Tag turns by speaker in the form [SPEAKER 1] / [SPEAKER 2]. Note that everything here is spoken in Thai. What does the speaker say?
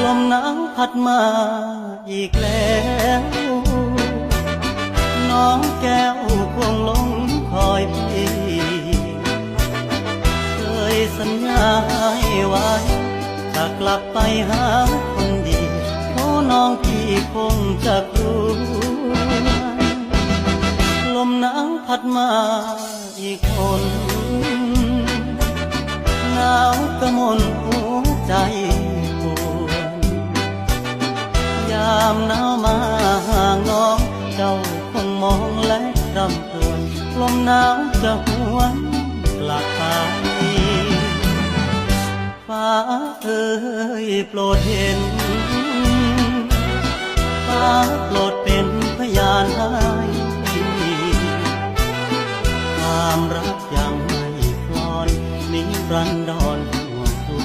[SPEAKER 1] ลมหนาวพัดมาอีกแล้วน้องแก้วคงหลงคอยพี่เคยสัญญาให้ไว้ถ้ากลับไปหาคนดีโอ้น้องพี่คงจะกลัวลมหนาวพัดมาอีกคนหนาวกระมนหัวใจปวดยามหนาวมาห่างน้องเจ้าคงมองและรำครวญลมหนาวจะหวนกลับไปฟ้าเอ่ยโปรดเห็นฟ้า